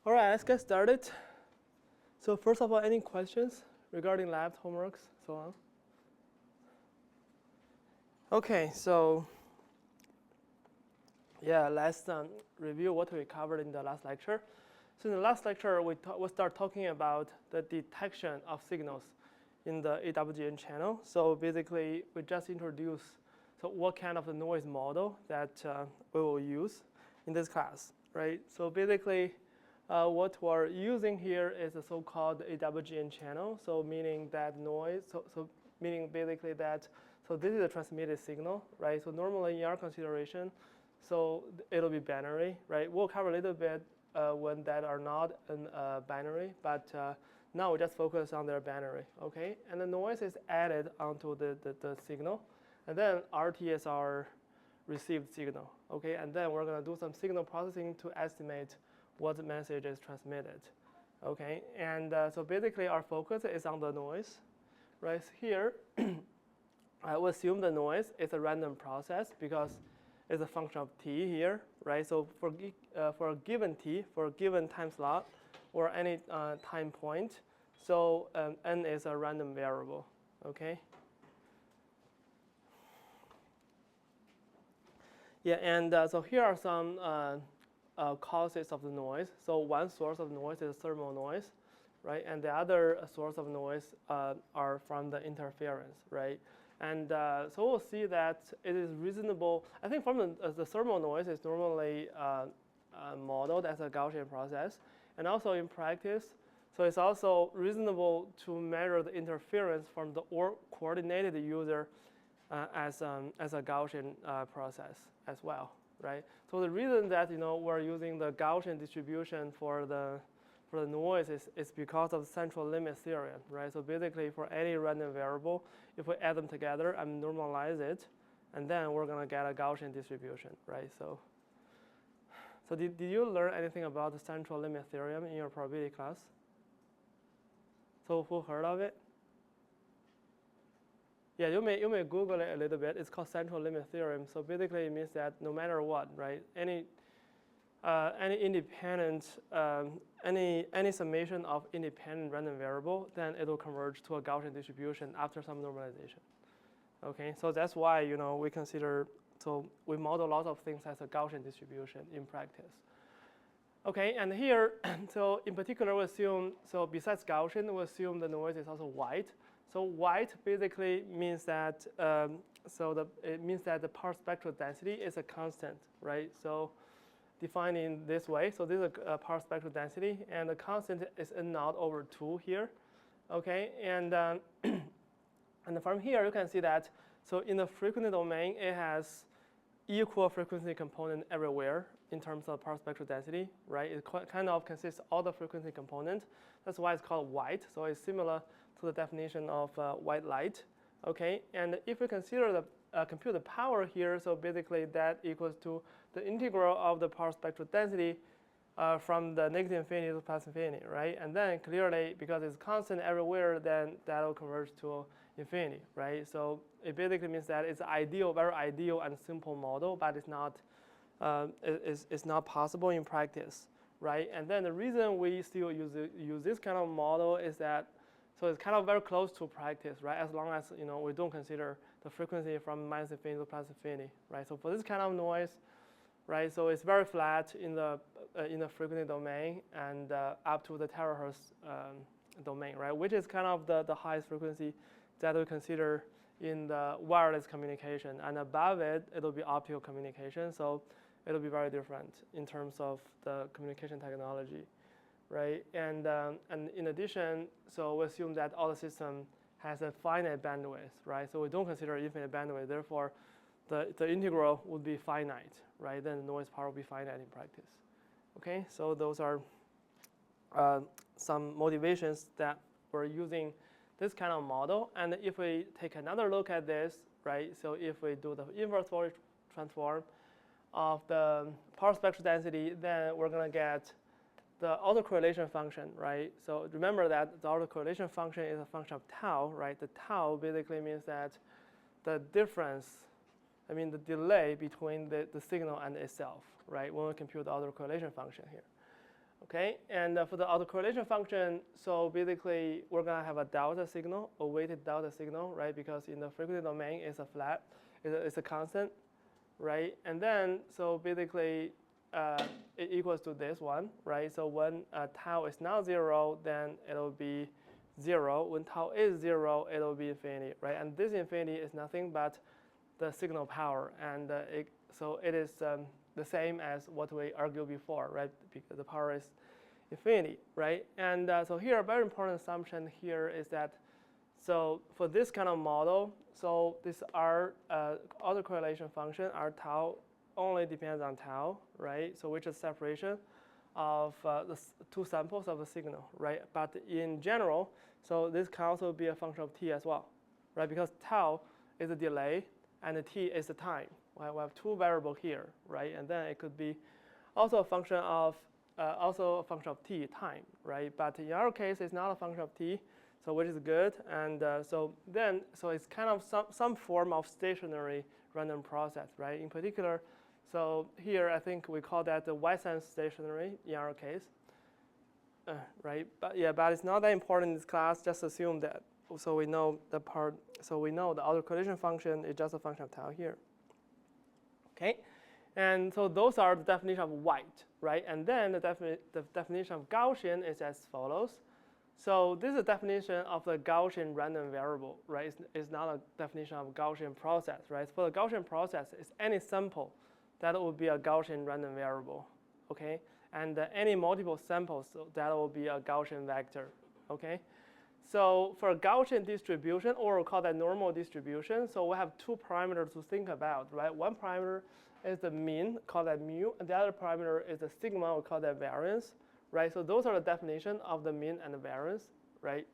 All right, let's get started. So first of all, any questions regarding lab homeworks, so on? Okay, so yeah, let's review what we covered in the last lecture. So in the last lecture, we start talking about the detection of signals in the AWGN channel. So basically, we just introduced what kind of a noise model that we will use in this class, right? So basically, what we're using here is a so-called AWGN channel. So meaning that noise, so meaning basically that, so this is a transmitted signal, right? So normally in our consideration, so it'll be binary, right? We'll cover a little bit when that are not binary, but now we just focus on their binary, okay? And the noise is added onto the signal, and then RT is our received signal, okay? And then we're gonna do some signal processing to estimate what message is transmitted, okay? And so basically our focus is on the noise, right? Here, I will assume the noise is a random process because it's a function of t here, right? So for a given t, for a given time slot, or any time point, so n is a random variable, okay? Yeah, and so here are some causes of the noise. So one source of noise is thermal noise, right? And the other source of noise are from the interference, right? And so we'll see that it is reasonable. I think from the thermal noise is normally modeled as a Gaussian process. And also in practice, so it's also reasonable to measure the interference from the coordinated user as a Gaussian process as well, right? So the reason that we're using the Gaussian distribution for the noise is because of the central limit theorem, right? So basically, for any random variable, if we add them together and normalize it, and then we're gonna get a Gaussian distribution, right? So did you learn anything about the central limit theorem in your probability class? So who heard of it? Yeah, you may Google it a little bit. It's called central limit theorem. So basically, it means that no matter what, right? Any independent, any summation of independent random variable, then it will converge to a Gaussian distribution after some normalization. Okay, so that's why we consider, so we model lots of things as a Gaussian distribution in practice. Okay, and here, so in particular, we assume, so besides Gaussian, we assume the noise is also white. So white basically means that, it means that the power spectral density is a constant, right? So defined in this way. So this is a power spectral density, and the constant is n0 over 2 here, okay? And and from here you can see that, so in the frequency domain, it has equal frequency component everywhere in terms of power spectral density, right? It kind of consists of all the frequency component. That's why it's called white. So it's similar to the definition of white light, okay? And if we consider the compute the power here, so basically that equals to the integral of the power spectral density from the negative infinity to plus infinity, right? And then clearly, because it's constant everywhere, then that will converge to infinity, right? So it basically means that it's ideal, very ideal and simple model, but it's not possible in practice, right? And then the reason we still use this kind of model is that, so it's kind of very close to practice, right? As long as we don't consider the frequency from minus infinity to plus infinity, right? So for this kind of noise, right? So it's very flat in the frequency domain and up to the terahertz domain, right? Which is kind of the highest frequency that we consider in the wireless communication. And above it, it'll be optical communication. So it'll be very different in terms of the communication technology, right? And in addition, so we assume that all the system has a finite bandwidth, right? So we don't consider infinite bandwidth. Therefore, the integral would be finite, right? Then the noise power will be finite in practice. Okay, so those are some motivations that we're using this kind of model. And if we take another look at this, right? So if we do the inverse Fourier transform of the power spectral density, then we're gonna get the autocorrelation function, right? So remember that the autocorrelation function is a function of tau, right? The tau basically means that the difference, the delay between the signal and itself, right? When we compute the autocorrelation function here. Okay, and for the autocorrelation function, so basically we're gonna have a delta signal, a weighted delta signal, right? Because in the frequency domain, it's a flat, it's a constant, right? And then so basically it equals to this one, right? So when tau is not 0, then it'll be 0. When tau is 0, it'll be infinity, right? And this infinity is nothing but the signal power, and so it is the same as what we argued before, right? Because the power is infinity, right? And so here, a very important assumption here is that, so for this kind of model, so this R autocorrelation function, R tau, only depends on tau, right? So which is separation of the two samples of the signal, right? But in general, so this can also be a function of t as well, right? Because tau is a delay and the t is the time. We have two variables here, right? And then it could be also a function of t, time, right? But in our case, it's not a function of t, so which is good. And so it's kind of some form of stationary random process, right? In particular, so here I think we call that the Y-sense stationary in our case, right? But it's not that important in this class. Just assume that. So we know the part. So we know the autocorrelation function is just a function of tau here. Okay, and so those are the definition of white, right? And then the definition of Gaussian is as follows. So this is a definition of the Gaussian random variable, right? It's not a definition of Gaussian process, right? For the Gaussian process, it's any sample that will be a Gaussian random variable, okay? And any multiple samples, so that will be a Gaussian vector, okay? So for a Gaussian distribution, or we'll call that normal distribution, so we have two parameters to think about, right? One parameter is the mean, call that mu, and the other parameter is the sigma, we call that variance, right? So those are the definition of the mean and the variance, right?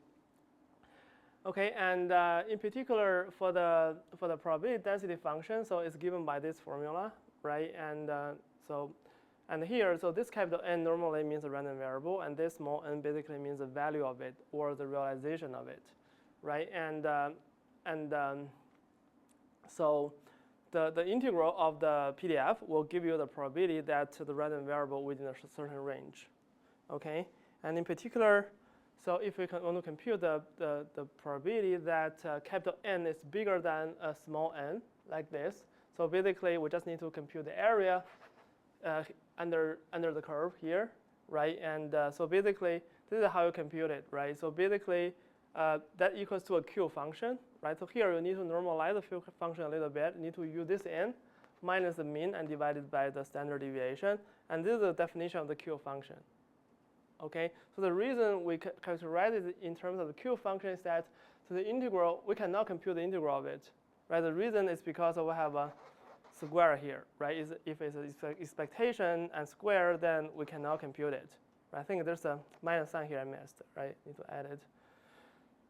Okay, and in particular for the probability density function, so it's given by this formula, right? And and here, so this capital N normally means a random variable, and this small n basically means the value of it or the realization of it, right? So the integral of the PDF will give you the probability that the random variable within a certain range, okay? And in particular, so if we want to compute the probability that capital N is bigger than a small n, like this, so basically we just need to compute the area under the curve here, right? And so basically, this is how you compute it, right? So basically, that equals to a Q function, right? So here you need to normalize the Q function a little bit. You need to use this n minus the mean and divided by the standard deviation. And this is the definition of the Q function, okay? So the reason we characterize it in terms of the Q function is that so the integral, we cannot compute the integral of it, right? The reason is because we have a square here, right? If it's an expectation and square, then we cannot compute it. Right? I think there's a minus sign here I missed, right? Need to add it.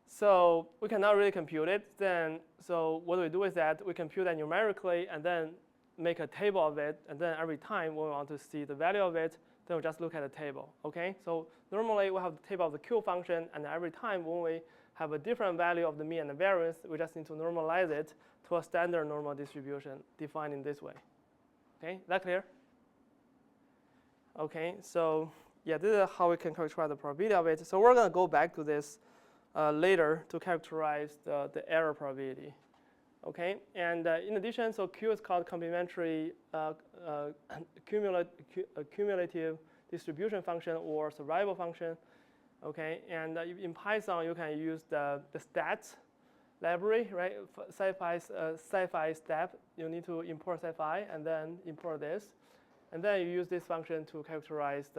So we cannot really compute it. Then, so what we do is that we compute that numerically and then make a table of it. And then every time when we want to see the value of it, then we just look at the table, okay? So normally we have the table of the Q function, and every time when we have a different value of the mean and the variance, we just need to normalize it to a standard normal distribution defined in this way. Okay, that clear? Okay, so this is how we can characterize the probability of it. So we're going to go back to this later to characterize the error probability. Okay, and in addition, so Q is called complementary cumulative distribution function or survival function. Okay, and in Python you can use the stats library, right? Sci-fi step, you need to import sci-fi and then import this, and then you use this function to characterize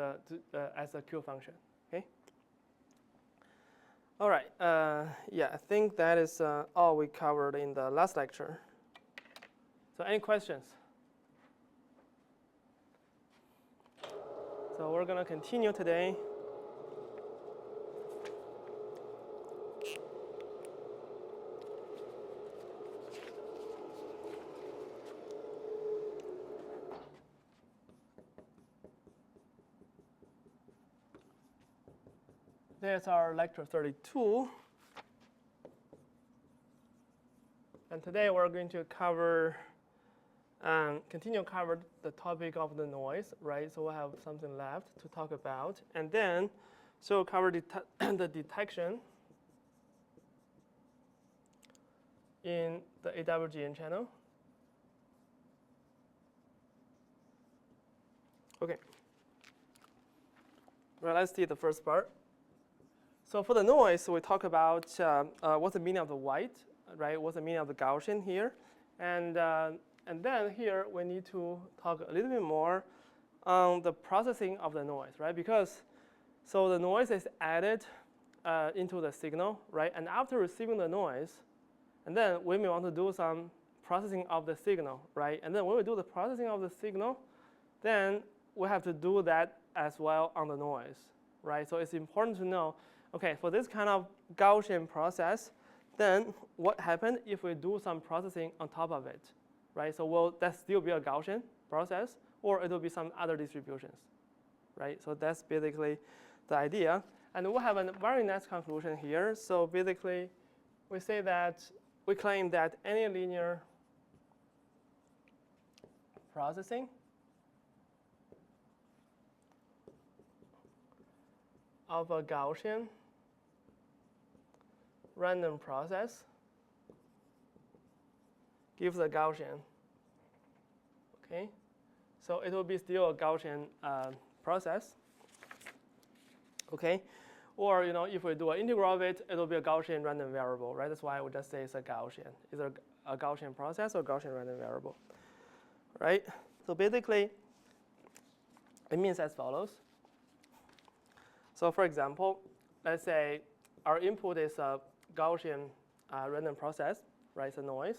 as a Q function. Okay. All right. I think that is all we covered in the last lecture. So any questions? So we're going to continue today. There's our lecture 32. And today we're going to cover continue cover the topic of the noise, right? So we'll have something left to talk about. And then, so cover the detection in the AWGN channel. Okay. Well, let's see the first part. So for the noise, we talk about what's the meaning of the white, right? What's the meaning of the Gaussian here, and then here we need to talk a little bit more on the processing of the noise, right? Because so the noise is added into the signal, right? And after receiving the noise, and then we may want to do some processing of the signal, right? And then when we do the processing of the signal, then we have to do that as well on the noise, right? So it's important to know, okay, for this kind of Gaussian process, then what happens if we do some processing on top of it, right? So will that still be a Gaussian process, or it will be some other distributions, right? So that's basically the idea. And we have a very nice conclusion here. So basically, we say that we claim that any linear processing of a Gaussian random process gives a Gaussian. Okay, so it will be still a Gaussian process. Okay, or if we do an integral of it, it will be a Gaussian random variable, right? That's why we just say it's a Gaussian. Either a Gaussian process or Gaussian random variable, right? So basically, it means as follows. So for example, let's say our input is a Gaussian random process, right? It's a noise.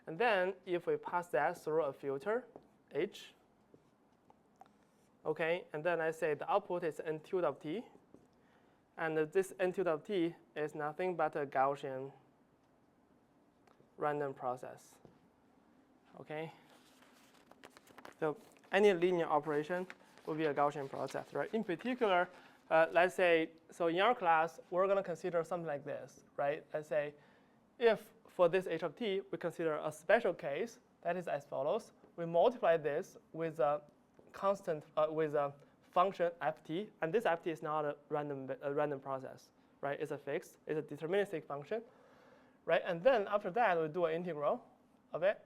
And then if we pass that through a filter, H, okay, and then I say the output is n tilde of t, and this n tilde of t is nothing but a Gaussian random process, okay? So any linear operation will be a Gaussian process, right? In particular, let's say, so in our class, we're going to consider something like this, right? Let's say if for this h of t, we consider a special case that is as follows. We multiply this with a constant, with a function ft, and this ft is not a random process, right? It's a fixed, it's a deterministic function, right? And then after that, we do an integral of it,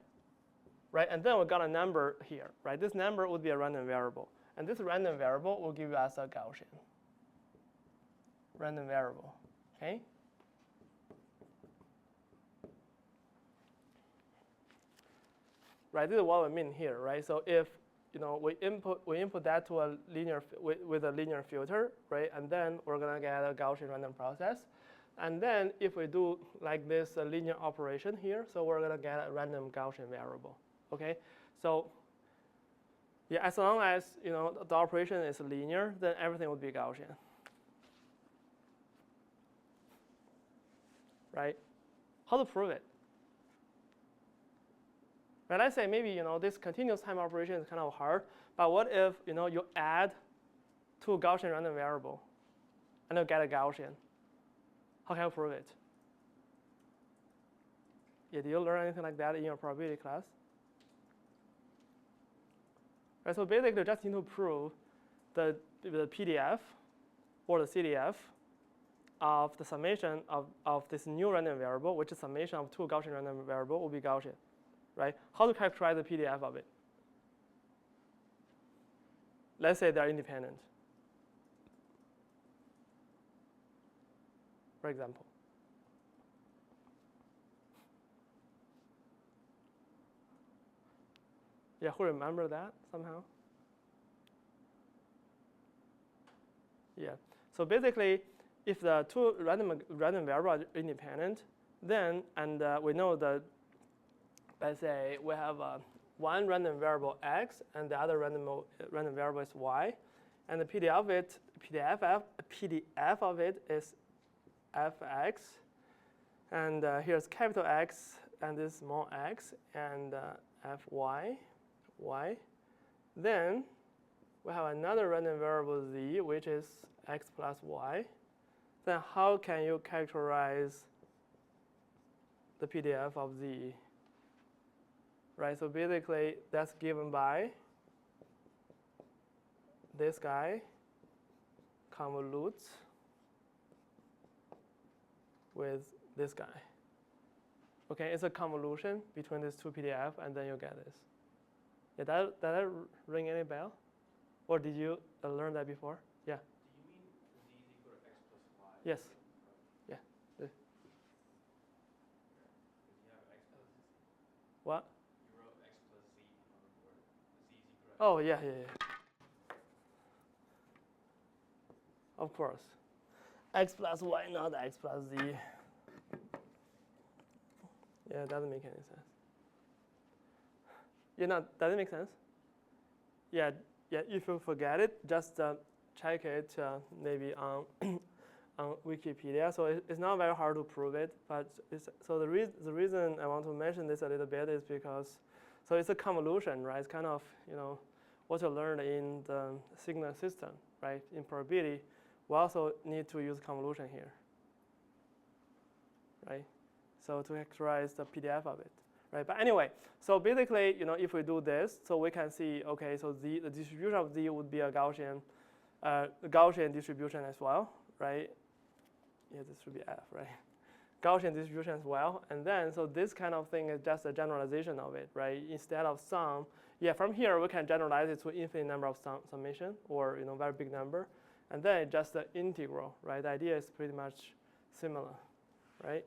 right? And then we got a number here, right? This number would be a random variable, and this random variable will give us a Gaussian random variable, okay? Right, this is what we mean here, right? So if we input that to a linear with a linear filter, right? And then we're gonna get a Gaussian random process. And then if we do like this linear operation here, so we're gonna get a random Gaussian variable, okay? So yeah, as long as the operation is linear, then everything would be Gaussian. Right? How to prove it? Right, let's say maybe this continuous time operation is kind of hard, but what if you add to a Gaussian random variable and you get a Gaussian? How can you prove it? Yeah, did you learn anything like that in your probability class? Right, so basically you just need to prove the PDF or the CDF of the summation of this new random variable, which is summation of two Gaussian random variable, will be Gaussian, right? How to characterize the PDF of it? Let's say they're independent, for example. Yeah, who remember that somehow? Yeah, so basically, if the two random variables are independent, then, and we know that, let's say we have one random variable x and the other random variable is y, and the PDF of it is fx, and here's capital X and this small x, and fy, y. Then we have another random variable z, which is x plus y. Then how can you characterize the PDF of z? right? So basically, that's given by this guy convolutes with this guy. Okay, it's a convolution between these two PDF, and then you get this. Yeah, did that ring any bell? Or did you learn that before? Yeah. Do you mean z is equal to x plus y? Yes. Yeah. Because you have x plus z. What? You wrote x plus z on the board. Z is equal to x. Oh, yeah. Of course. X plus y, not x plus z. Yeah, it doesn't make any sense. Does it make sense? Yeah. If you forget it, just check it maybe on on Wikipedia. So it's not very hard to prove it, but so the reason I want to mention this a little bit is because so it's a convolution, right? It's kind of what you learned in the signal system, right? In probability, we also need to use convolution here, right? So to characterize the PDF of it, right? But anyway, so basically, if we do this, so we can see, okay, so the distribution of Z would be a Gaussian distribution as well, right? Yeah, this should be F, right? Gaussian distribution as well, and then so this kind of thing is just a generalization of it, right? Instead of sum, yeah, from here we can generalize it to infinite number of summation or very big number, and then it's just the integral, right? The idea is pretty much similar, right?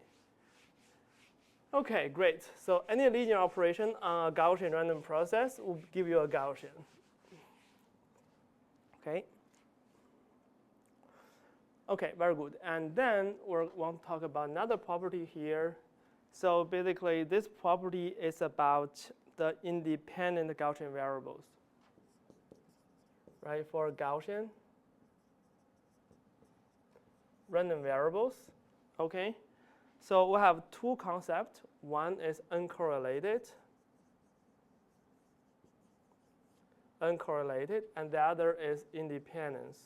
Okay, great. So any linear operation on a Gaussian random process will give you a Gaussian. Okay. Okay, very good. And then we want to talk about another property here. So basically, this property is about the independent Gaussian variables, right? For Gaussian random variables, okay? So we have two concepts. One is uncorrelated, and the other is independent,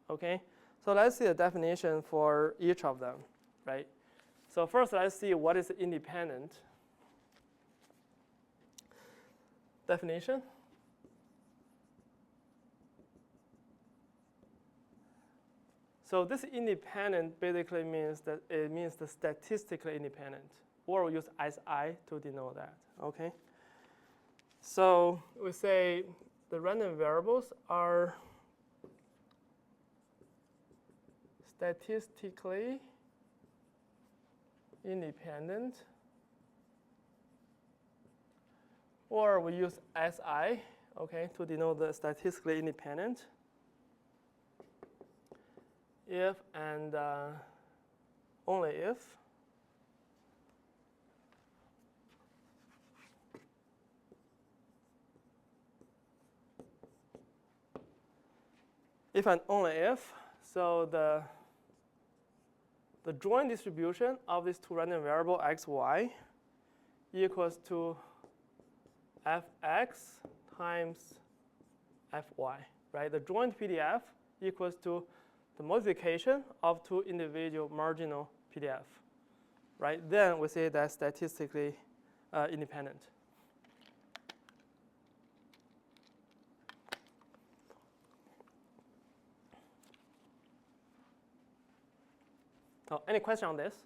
okay? So let's see the definition for each of them, right? So first, let's see what is independent. Definition. So this independent basically means that it means the statistically independent, or we use SI to denote that, okay? So we say the random variables are statistically independent, or we use SI, okay, to denote the statistically independent. If and only if and only if, so the joint distribution of these two random variable x, y equals to fx times fy, right? The joint PDF equals to the multiplication of two individual marginal PDF, right? Then we say that's statistically independent. So any question on this?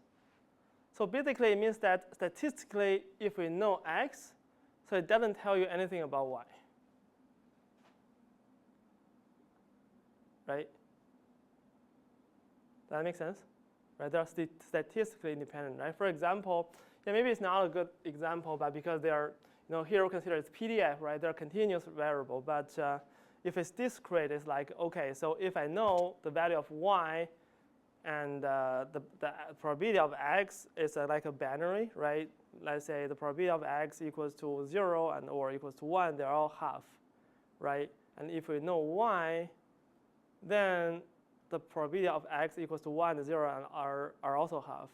So basically it means that statistically, if we know x, so it doesn't tell you anything about y, right? Does that make sense? Right? They're statistically independent, right? For example, yeah, maybe it's not a good example, but because they are, here we consider it's PDF, right? They're continuous variable, but if it's discrete, it's like, okay, so if I know the value of y and the probability of x is like a binary, right? Let's say the probability of x equals to 0 and or equals to 1, they're all half, right? And if we know y, then the probability of x equals to 1 and 0 are also half,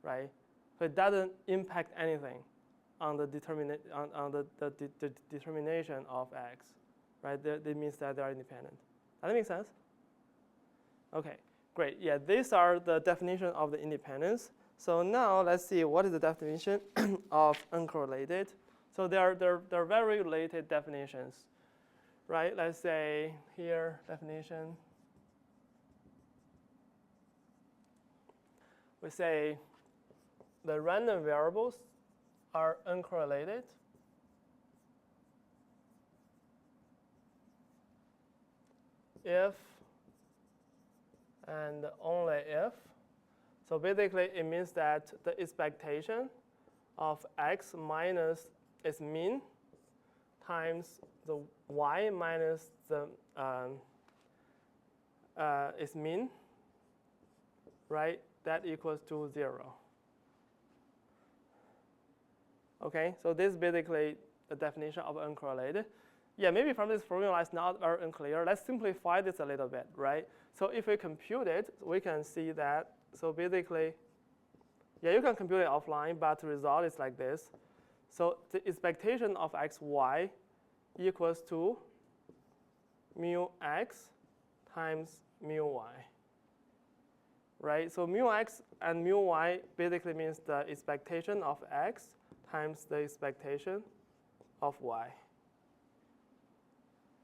right? So it doesn't impact anything on the determination of x, right? That means that they are independent. Does that make sense? Okay, great. Yeah, these are the definition of the independence. So now let's see what is the definition of uncorrelated. So they're very related definitions, right? Let's say here definition. We say the random variables are uncorrelated if and only if. So basically, it means that the expectation of x minus its mean times the y minus the its mean, right? That equals to 0. Okay, so this is basically the definition of uncorrelated. Yeah, maybe from this formula it's not very unclear. Let's simplify this a little bit, right? So if we compute it, we can see that. So basically, yeah, you can compute it offline, but the result is like this. So the expectation of xy equals to mu x times mu y, right? So mu x and mu y basically means the expectation of x times the expectation of y,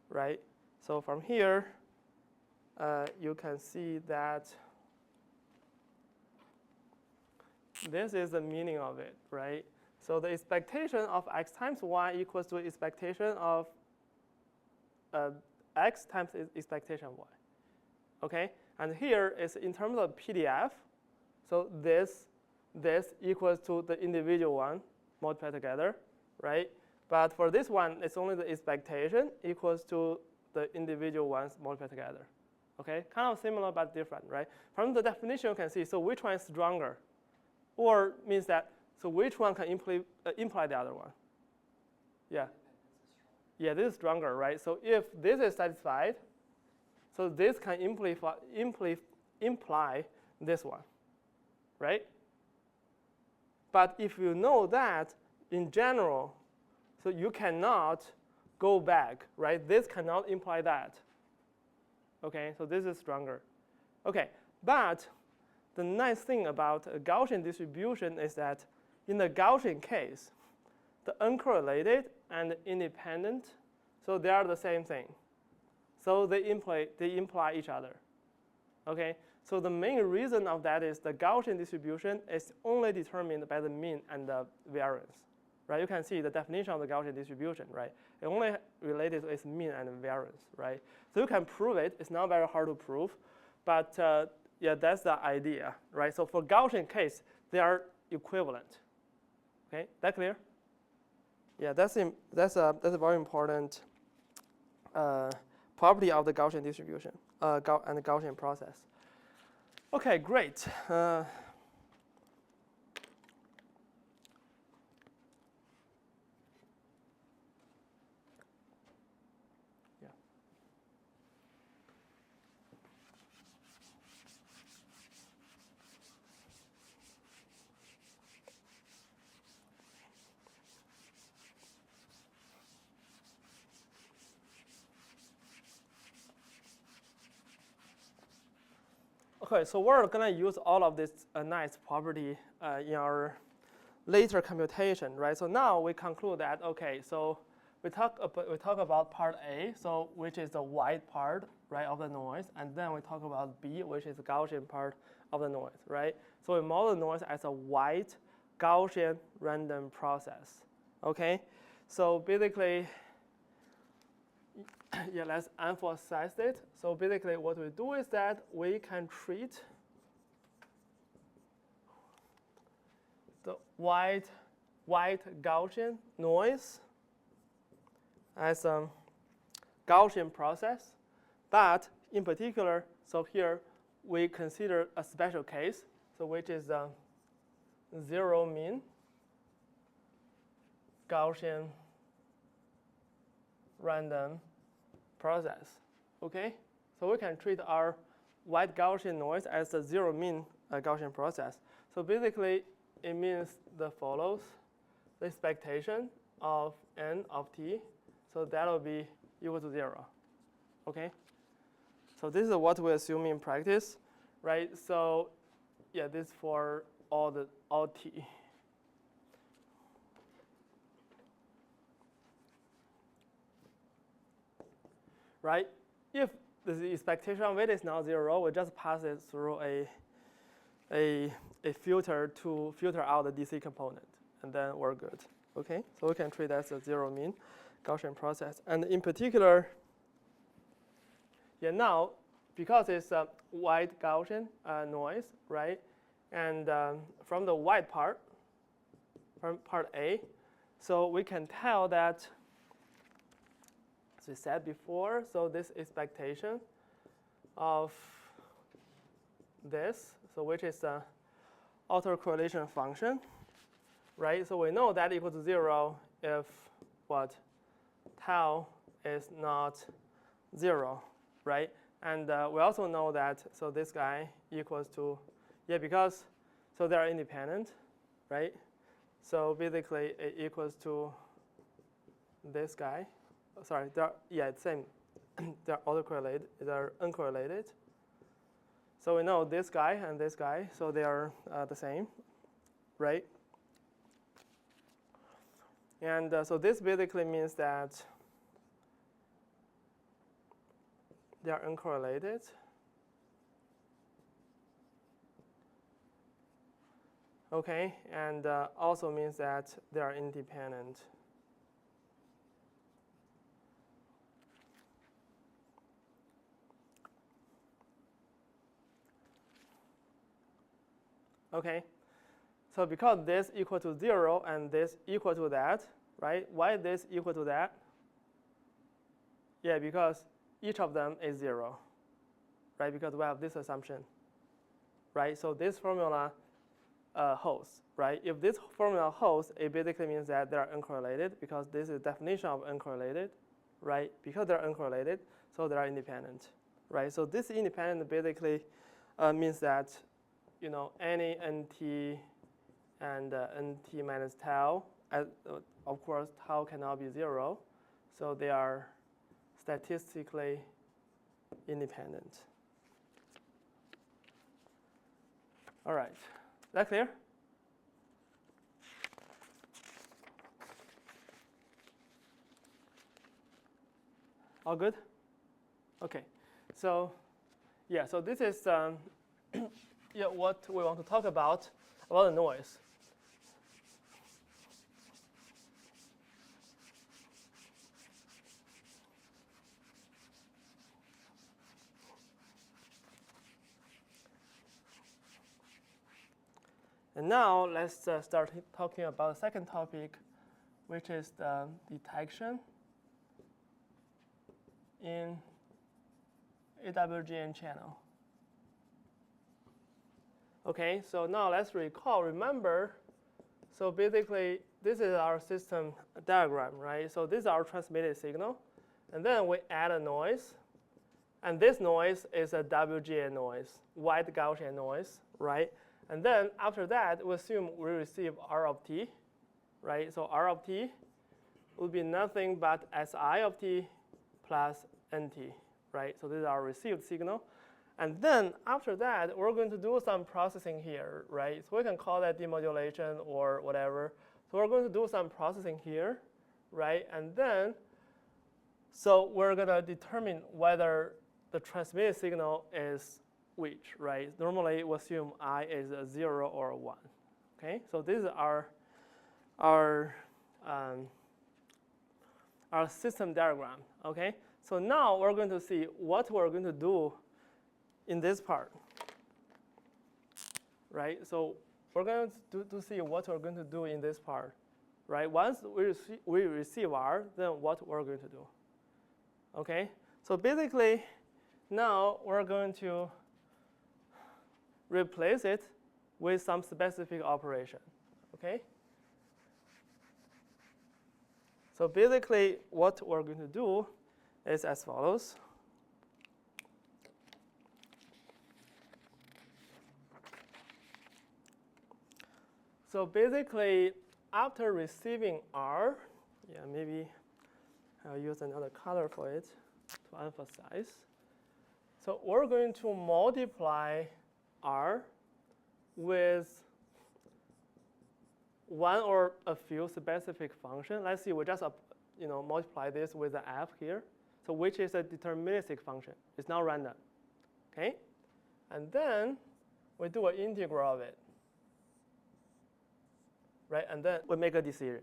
right? So from here, you can see that this is the meaning of it, right? So the expectation of x times y equals to expectation of x times expectation of y, okay? And here is in terms of PDF, so this equals to the individual one multiplied together, right? But for this one, it's only the expectation equals to the individual ones multiplied together, okay? Kind of similar but different, right? From the definition, you can see, so which one is stronger? Or means that, so which one can imply the other one? Yeah. Yeah, this is stronger, right? So if this is satisfied, so this can imply this one, right? But if you know that, in general, so you cannot go back, right? This cannot imply that. Okay, so this is stronger. Okay, but the nice thing about a Gaussian distribution is that in the Gaussian case, the uncorrelated and independent, so they are the same thing. So they imply each other. Okay, so the main reason of that is the Gaussian distribution is only determined by the mean and the variance, right? You can see the definition of the Gaussian distribution, right? It only related to its mean and variance, right? So you can prove it. It's not very hard to prove, but yeah, that's the idea, right? So for Gaussian case, they are equivalent. Okay, that clear? Yeah, that's a very important property of the Gaussian distribution and the Gaussian process. Okay, great. Yeah. Okay, so we're going to use all of this nice property in our later computation, right? So now we conclude that, okay, so we talk about part A, so which is the white part, right, of the noise, and then we talk about B, which is the Gaussian part of the noise, right? So we model the noise as a white Gaussian random process, okay? So basically, yeah, let's emphasize it. So basically what we do is that we can treat the white Gaussian noise as a Gaussian process. But in particular, so here we consider a special case, so which is the zero mean Gaussian random process, okay? So we can treat our white Gaussian noise as a zero mean Gaussian process. So basically, it means the follows: the expectation of n of t, so that will be equal to 0, okay? So this is what we assume in practice, right? So yeah, this for all t. Right? If the expectation weight is not 0, we just pass it through a filter to filter out the DC component, and then we're good. Okay, so we can treat that as a zero mean Gaussian process. And in particular, yeah, now because it's a white Gaussian noise, right? And from the white part, from part A, so we can tell that, as we said before, so this expectation of this, so which is the autocorrelation function, right? So we know that equal to 0 if what? Tau is not 0, right? And we also know that, so this guy equals to, yeah, because, so they are independent, right? So basically it equals to this guy. Sorry, yeah, it's same. They're autocorrelated, they're uncorrelated. So we know this guy and this guy, so they are the same, right? And so this basically means that they are uncorrelated. Okay, and also means that they are independent. Okay, so because this equal to 0 and this equal to that, right? Why this equal to that? Yeah, because each of them is 0, right? Because we have this assumption, right? So this formula holds, right? If this formula holds, it basically means that they are uncorrelated because this is the definition of uncorrelated, right? Because they're uncorrelated, so they are independent, right? So this independent basically means that, you know, any nt and nt minus tau, of course, tau cannot be 0, so they are statistically independent. All right, is that clear? All good? Okay, so yeah, so this is yeah, what we want to talk about the noise. And now let's start talking about the second topic, which is the detection in AWGN channel. Okay, so now let's remember, so basically this is our system diagram, right? So this is our transmitted signal, and then we add a noise, and this noise is a WGN noise, white Gaussian noise, right? And then after that, we assume we receive R of t, right? So R of t will be nothing but Si of t plus Nt, right? So this is our received signal. And then after that, we're going to do some processing here, right? So we can call that demodulation or whatever. So we're going to do some processing here, right? And then, so we're going to determine whether the transmitted signal is which, right? Normally, we assume I is a 0 or a 1. Okay, so this is our system diagram. Okay, so now we're going to see what we're going to do in this part, right? So we're going to see what we're going to do in this part, right? Once we receive R, then what we're going to do. Okay, so basically, now we're going to replace it with some specific operation, okay? So basically, what we're going to do is as follows. So basically, after receiving R, yeah, maybe I'll use another color for it to emphasize. So we're going to multiply R with one or a few specific function. Let's see, we just multiply this with the f here, so which is a deterministic function. It's not random, okay? And then we do an integral of it, right? And then we make a decision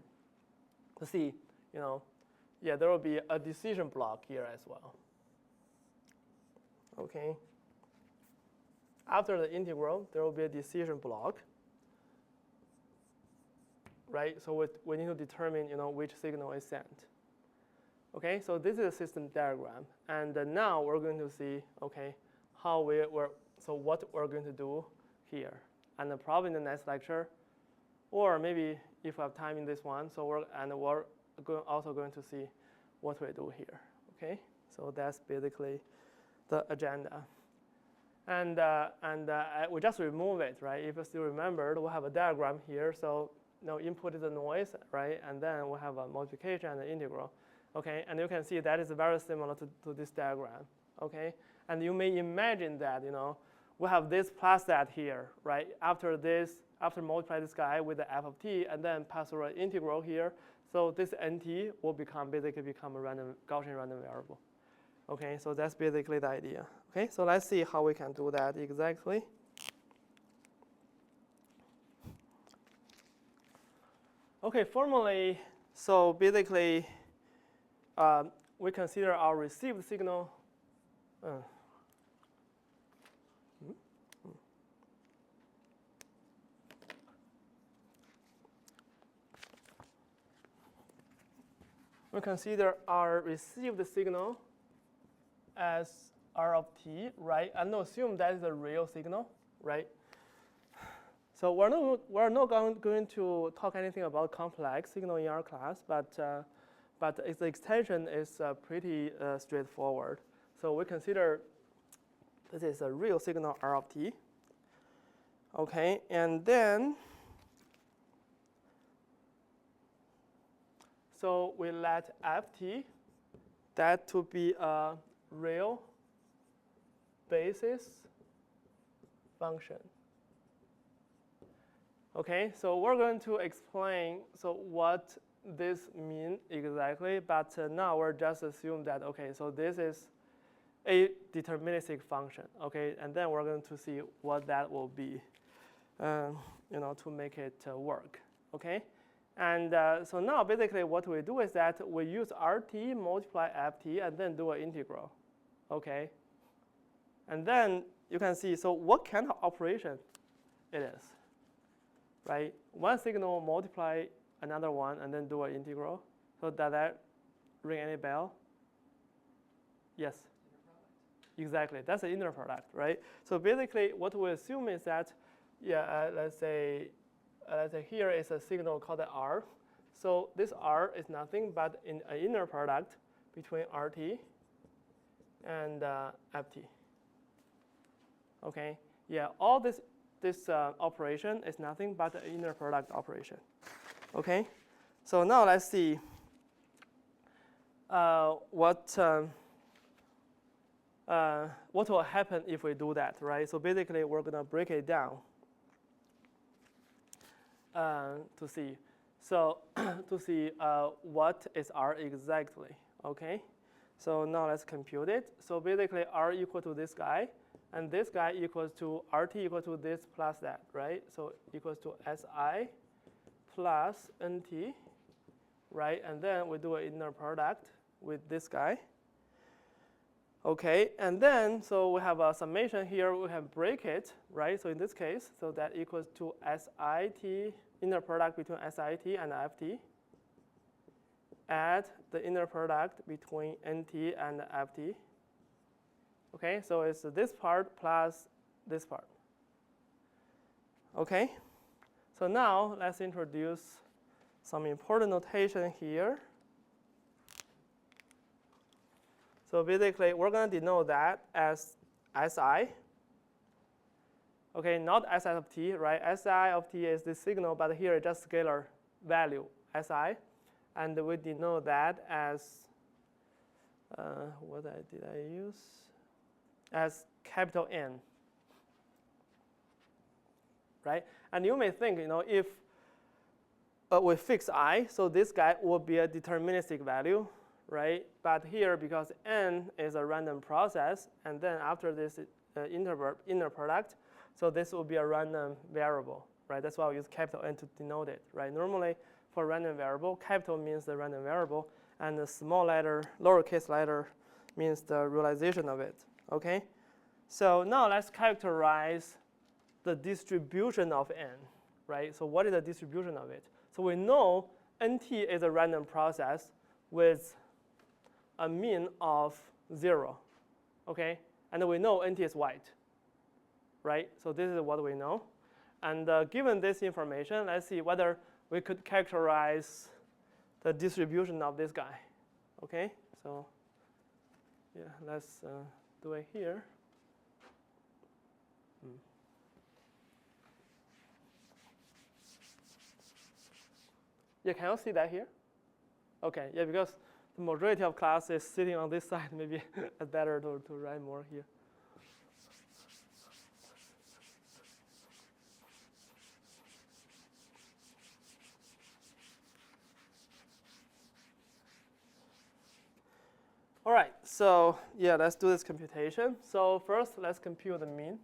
to see, yeah, there will be a decision block here as well, okay? After the integral, there will be a decision block, right? So we need to determine, which signal is sent. Okay, so this is a system diagram, and now we're going to see, okay, what we're going to do here, and probably in the next lecture, or maybe if we have time in this one. So we're also going to see what we do here. Okay, so that's basically the agenda, and we just remove it, right? If you still remember, we have a diagram here. So input is the noise, right? And then we have a multiplication and an integral. Okay, and you can see that is very similar to this diagram. Okay, and you may imagine that we have this plus that here, right? After multiply this guy with the f of t, and then pass through an integral here, so this nt will basically become a Gaussian random variable. Okay, so that's basically the idea. Okay, so let's see how we can do that exactly. Okay, formally, so basically, we consider our received signal. We consider our received signal as r of t, right? And assume that is a real signal, right? So we're not going to talk anything about complex signal in our class, but its extension is pretty straightforward. So we consider this is a real signal r of t. Okay, and then so we let ft that to be a real basis function. Okay, so we're going to explain what this means exactly, but now we're just assume that, okay, so this is a deterministic function, okay, and then we're going to see what that will be, to make it work, okay, and so now basically what we do is that we use RT multiply FT and then do an integral, okay, and then you can see what kind of operation it is. Right, one signal multiply another one and then do an integral. So does that ring any bell? Yes. Exactly, that's the inner product, right? So basically, what we assume is that, let's say here is a signal called R. So this R is nothing but an inner product between RT and FT. Okay, yeah, all this operation is nothing but an inner product operation. Okay, so now let's see what will happen if we do that, right? So basically, we're going to break it down to see. So to see what is R exactly. Okay, so now let's compute it. So basically, R equal to this guy. And this guy equals to RT equal to this plus that, right? So equals to SI plus NT, right? And then we do an inner product with this guy. Okay, and then so we have a summation here. We have break it, right? So in this case, so that equals to SIT, inner product between SIT and FT. Add the inner product between NT and FT. Okay, so it's this part plus this part. Okay, so now let's introduce some important notation here. So basically, we're going to denote that as SI. Okay, not SI of t, right? SI of t is this signal, but here it's just scalar value, SI. And we denote that as, what did I use? As capital N, right? And you may think, if we fix I, so this guy will be a deterministic value, right? But here, because n is a random process, and then after this inner product, so this will be a random variable, right? That's why we use capital N to denote it, right? Normally, for random variable, capital means the random variable, and the small letter, lowercase letter, means the realization of it, okay? So now let's characterize the distribution of n, right? So what is the distribution of it? So we know NT is a random process with a mean of 0, okay? And we know NT is white, right? So this is what we know. And given this information, let's see whether we could characterize the distribution of this guy, okay? So yeah, let's do it here. Yeah, can you see that here? Okay, yeah, because the majority of class is sitting on this side, maybe it's better to write more here. All right, so yeah, let's do this computation. So first, let's compute the mean.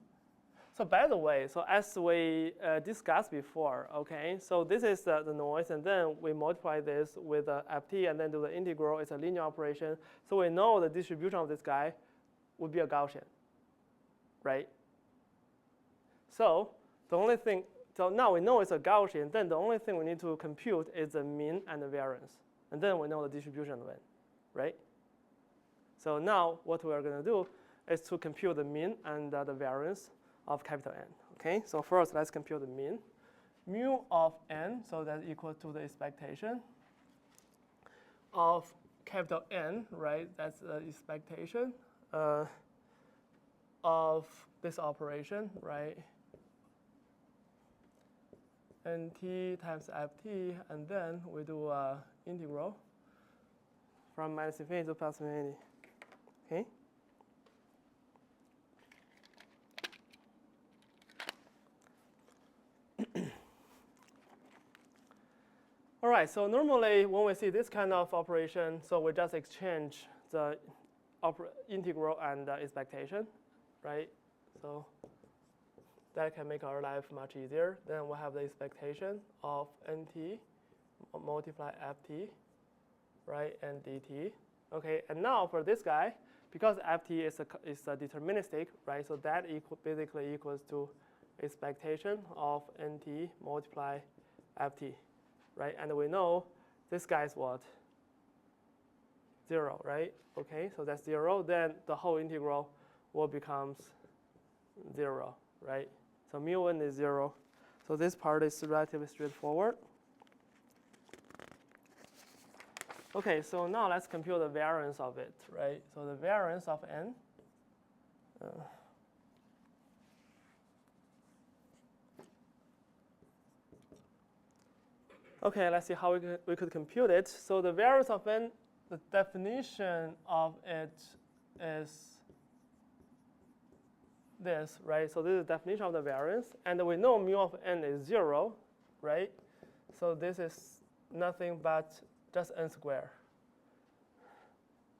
So by the way, so as we discussed before, okay, so this is the noise, and then we multiply this with ft, and then do the integral. It's a linear operation. So we know the distribution of this guy would be a Gaussian, right? So the only thing, so now we know it's a Gaussian, then the only thing we need to compute is the mean and the variance. And then we know the distribution of it, right? So now what we are going to do is to compute the mean and the variance of capital N. Okay, so first let's compute the mean. Mu of n, so that's equal to the expectation of capital N, right? That's the expectation of this operation, right? Nt times ft, and then we do integral from minus infinity to plus infinity. Okay. All right, so normally when we see this kind of operation, so we just exchange the integral and the expectation, right? So that can make our life much easier. Then we have the expectation of nt multiply ft, right, and dt. Okay, and now for this guy, because ft is a deterministic, right? So that basically equals to expectation of nt multiply ft. Right, and we know this guy is what? 0, right? Okay, so that's 0. Then the whole integral will becomes 0, right? So mu n is 0. So this part is relatively straightforward. Okay, so now let's compute the variance of it, right? So the variance of n. Okay, let's see how we could compute it. So the variance of n, the definition of it is this, right? So this is the definition of the variance. And we know mu of n is 0, right? So this is nothing but just n squared.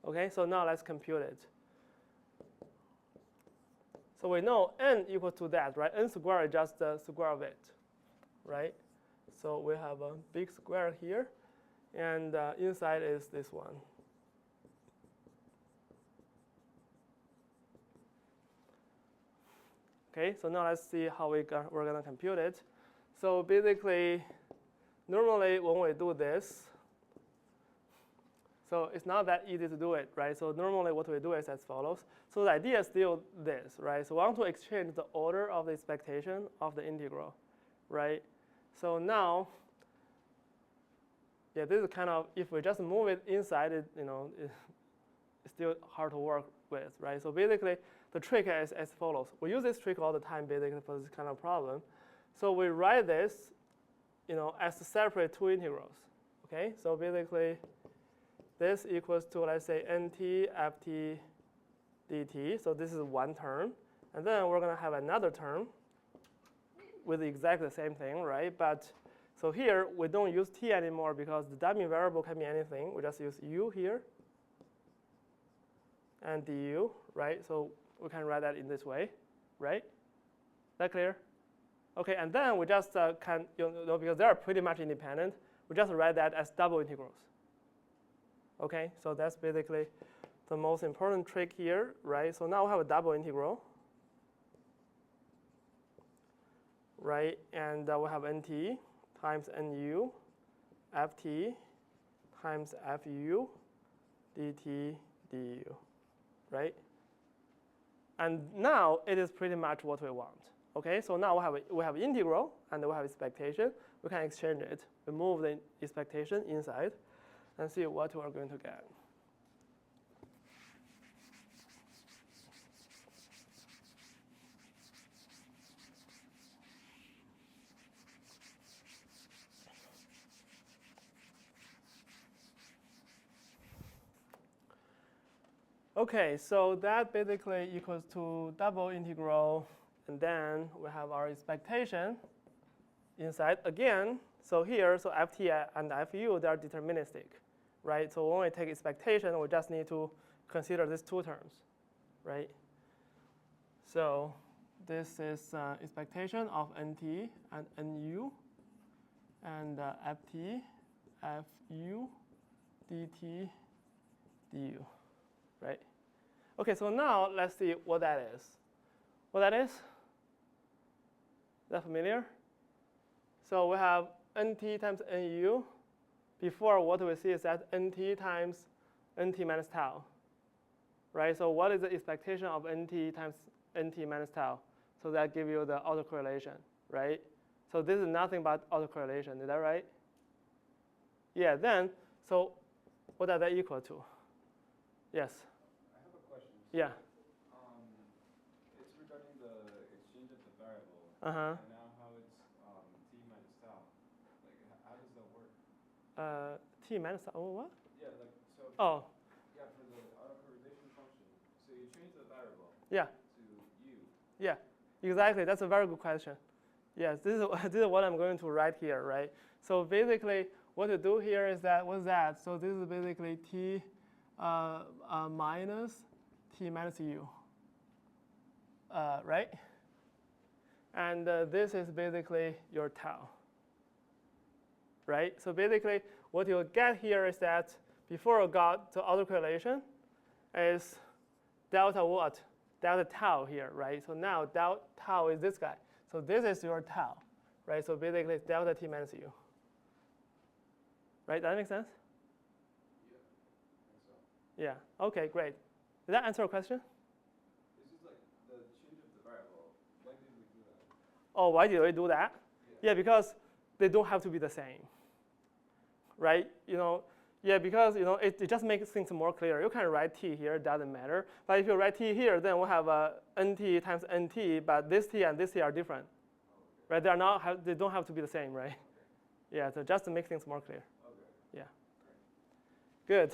Okay, so now let's compute it. So we know n equals to that, right? N squared is just the square of it, right? So we have a big square here, and inside is this one. Okay, so now let's see how we're going to compute it. So basically, normally when we do this, so it's not that easy to do it, right? So normally what we do is as follows. So the idea is still this, right? So we want to exchange the order of the expectation of the integral, right? So now, yeah, this is kind of, if we just move it inside, it's still hard to work with, right? So basically, the trick is as follows. We use this trick all the time, basically, for this kind of problem. So we write this, as separate two integrals, okay? So basically, this equals to, let's say, nt ft dt. So this is one term. And then we're going to have another term with exactly the same thing, right? But So here, we don't use t anymore because the dummy variable can be anything. We just use u here and du, right? So we can write that in this way, right? Is that clear? Okay, and then we just can, because they are pretty much independent, we just write that as double integrals. Okay, so that's basically the most important trick here, right? So now we have a double integral, right? And we have nt times nu ft times fu dt du, right? And now it is pretty much what we want. Okay, so now we have integral and we have expectation. We can exchange it. We move the expectation inside and see what we are going to get. Okay, so that basically equals to double integral, and then we have our expectation inside again. So here, so ft and fu, they are deterministic, right? So when we take expectation, we just need to consider these two terms, right? So this is expectation of nt and nu, and ft, fu, dt, du, right? Okay, so now let's see what that is. What that is? Is that familiar? So we have nt times nu. Before, what we see is that nt times nt minus tau, right? So what is the expectation of nt times nt minus tau? So that gives you the autocorrelation, right? So this is nothing but autocorrelation, is that right? Yeah, then, so what does that equal to? Yes? I have a question. Yeah. It's regarding the exchange of the variable. Uh-huh. And now how it's t minus tau. Like, how does that work? T minus tau, oh, what? Yeah, like, so. Oh. Yeah, for the autocorrelation function. So you change the variable. Yeah. To u. Yeah, exactly. That's a very good question. Yes, this is what I'm going to write here, right? So basically, what to do here is that, what's that? So this is basically t minus u, right? And this is basically your tau, right? So basically, what you'll get here is that before you got to autocorrelation is delta what? Delta tau here, right? So now delta tau is this guy. So this is your tau, right? So basically, it's delta t minus u. Right? Does that make sense? Yeah, I think so. Yeah. Okay, great. Did that answer your question? This is like the change of the variable. When did we do that? Oh, why did we do that? Yeah, because they don't have to be the same, right? Yeah, because it just makes things more clear. You can write t here, it doesn't matter. But if you write t here, then we have nt times nt, but this t and this t are different, right? They don't have to be the same, right? Yeah, so just to make things more clear. Yeah. Good.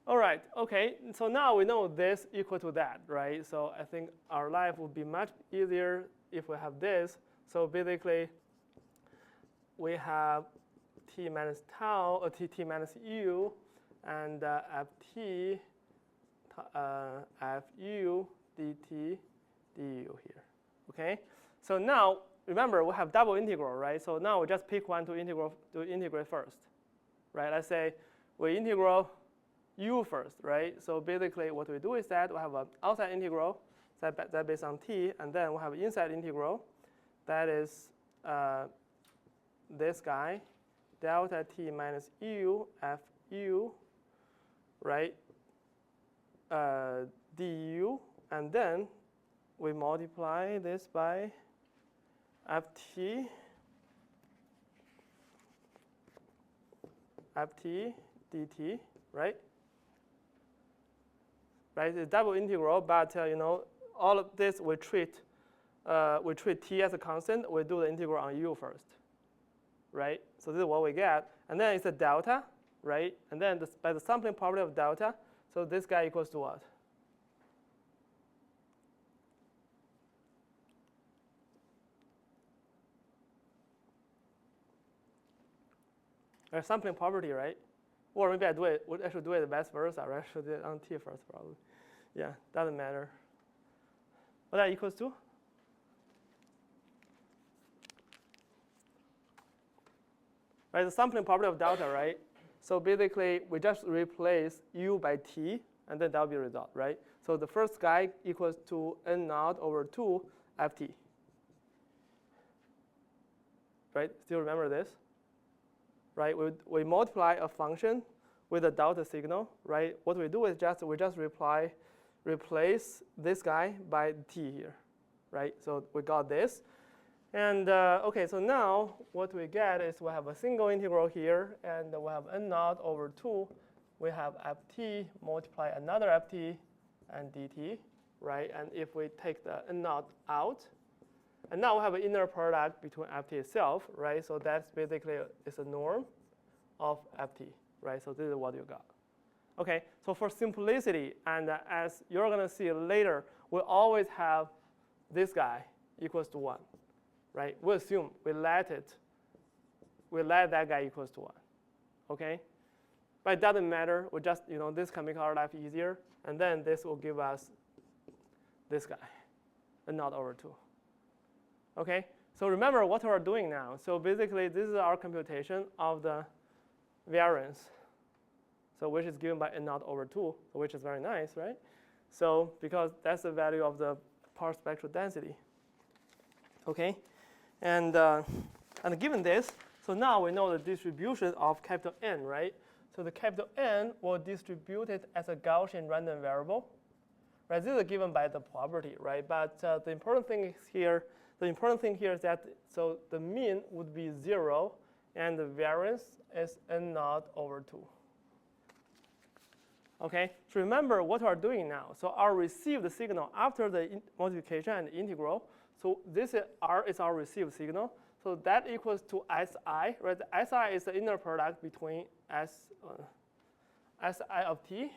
All right. Okay. So now we know this equal to that, right? So I think our life would be much easier if we have this. So basically, we have t minus tau, or t minus u, and ft fu dt du here. Okay. So now remember we have double integral, right? So now we just pick one to integrate first, right? Let's say we integral u first, right? So basically what we do is that we have an outside integral that based on t, and then we have an inside integral that is this guy, delta t minus u fu, right, du, and then we multiply this by ft dt, right? Right, it's double integral, but all of this we treat t as a constant. We do the integral on u first, right? So this is what we get, and then it's a delta, right? And then by the sampling property of delta, so this guy equals to what? Sampling property, right? Or maybe I should do it vice versa, right? I should do it on T first, probably. Yeah, doesn't matter. What that equals to? Right, the sampling property of delta, right? So basically, we just replace U by T, and then that'll be a result, right? So the first guy equals to N naught over 2 FT. Right, still remember this? Right, we multiply a function with a delta signal, right? What we do is we just replace this guy by T here, right? So we got this. And OK, so now what we get is we have a single integral here, and we have N naught over 2. We have ft multiply another ft and dt, right? And if we take the N naught out, and now we have an inner product between ft itself, right? So that's basically it's a norm of ft, right? So this is what you got. OK, so for simplicity, and as you're going to see later, we always have this guy equals to 1. Right? We assume we let that guy equals to 1. Okay? But it doesn't matter. We just, this can make our life easier. And then this will give us this guy, and not over 2. Okay? So remember what we're doing now. So basically, this is our computation of the variance. So which is given by N naught over 2, which is very nice, right? So because that's the value of the power spectral density. Okay? And given this, so now we know the distribution of capital N, right? So the capital N will distribute it as a Gaussian random variable, right? This is given by the property, right? But the important thing is that so the mean would be 0, and the variance is N naught over 2. Okay, so remember what we are doing now. So our received signal after the multiplication and integral. So this is our received signal. So that equals to SI, right? The SI is the inner product between SI of t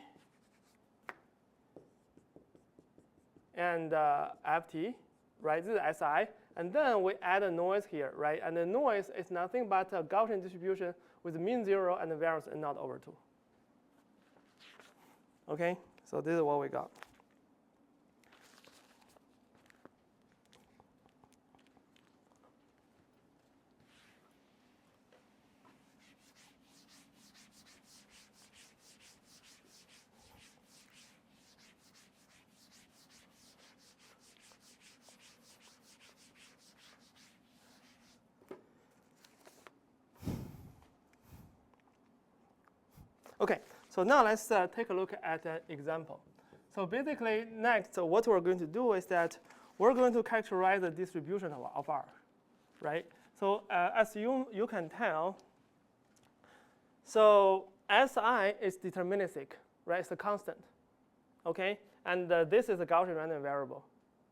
and FT, right? This is SI. And then we add a noise here, right? And the noise is nothing but a Gaussian distribution with mean 0 and the variance N naught over 2. Okay, so this is what we got. OK, so now let's take a look at an example. So basically, next, what we're going to do is that we're going to characterize the distribution of R, right? So as you can tell, so SI is deterministic, right? It's a constant, OK? And this is a Gaussian random variable,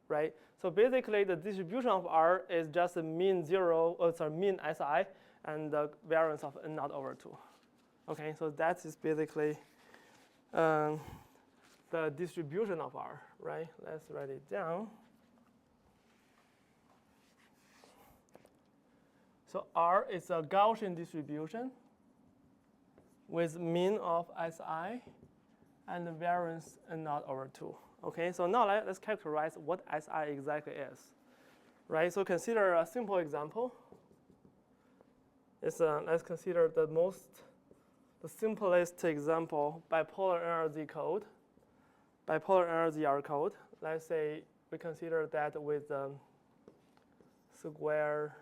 right? So basically, the distribution of R is just a mean mean SI and the variance of N naught over 2. Okay, so that is basically the distribution of R, right? Let's write it down. So R is a Gaussian distribution with mean of SI and the variance N naught over 2. Okay, so now let's characterize what SI exactly is, right? So consider a simple example. Let's consider the simplest example, bipolar NRZ code, bipolar NRZ code. Let's say we consider that with square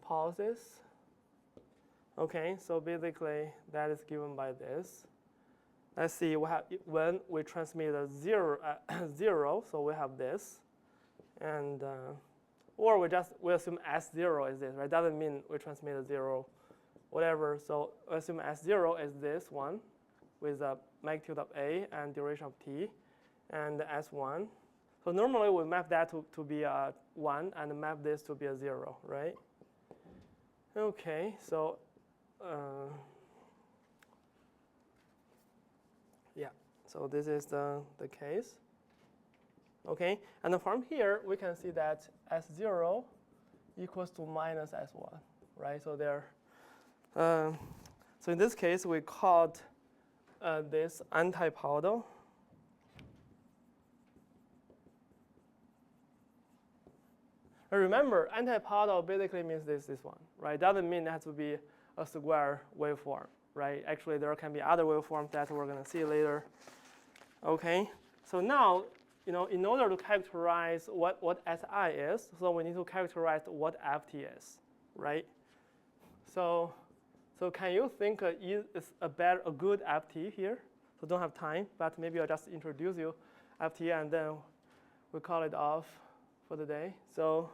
pulses. Okay, so basically that is given by this. Let's see, when we transmit a 0, so we have this, and or we assume S0 is this, right? Doesn't mean we transmit a 0. Whatever, so assume S0 is this one with a magnitude of A and duration of T, and S1. So normally we map that to be a 1 and map this to be a 0, right? Okay, so yeah, so this is the case. Okay, and then from here we can see that S0 equals to minus S1, right? So So in this case, we called this antipodal. Remember, antipodal basically means this one, right? Doesn't mean it has to be a square waveform, right? Actually, there can be other waveforms that we're going to see later. Okay, so now, in order to characterize what SI is, so we need to characterize what FT is, right? So can you think is a good FT here? So don't have time, but maybe I'll just introduce you FT and then we call it off for the day. So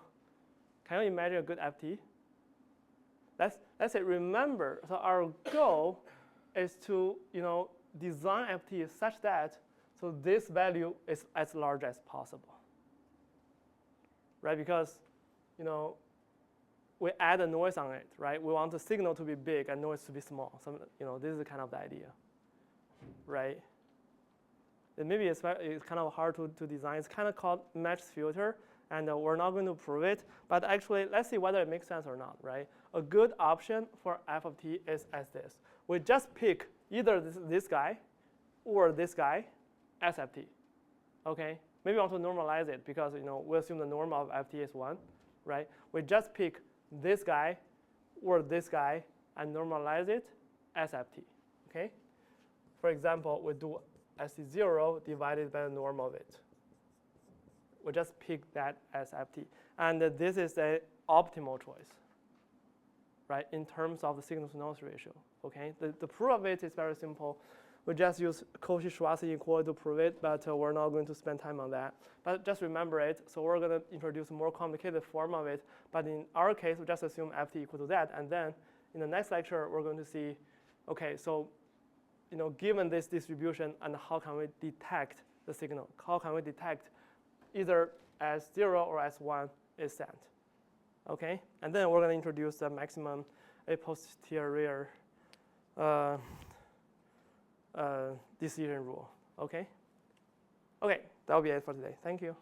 can you imagine a good FT? Let's say remember, so our goal is to design FT such that so this value is as large as possible, right? Because we add a noise on it, right? We want the signal to be big and noise to be small. So this is kind of the idea, right? And maybe it's kind of hard to design. It's kind of called matched filter, and we're not going to prove it. But actually, let's see whether it makes sense or not, right? A good option for f of t is as this. We just pick either this guy or this guy as ft, okay? Maybe we want to normalize it because we assume the norm of ft is 1, right? We just pick this guy or this guy and normalize it as ft, okay? For example, we do st0 divided by the norm of it. We just pick that as ft. And this is the optimal choice, right, in terms of the signal-to-noise ratio, okay? The proof of it is very simple. We just use Cauchy-Schwarz inequality to prove it, but we're not going to spend time on that. But just remember it. So we're going to introduce a more complicated form of it. But in our case, we just assume ft equal to that. And then in the next lecture, we're going to see, okay, so given this distribution, and how can we detect the signal? How can we detect either as 0 or as 1 is sent? Okay, and then we're going to introduce the maximum a posterior decision rule. Okay, that'll be it for today. Thank you.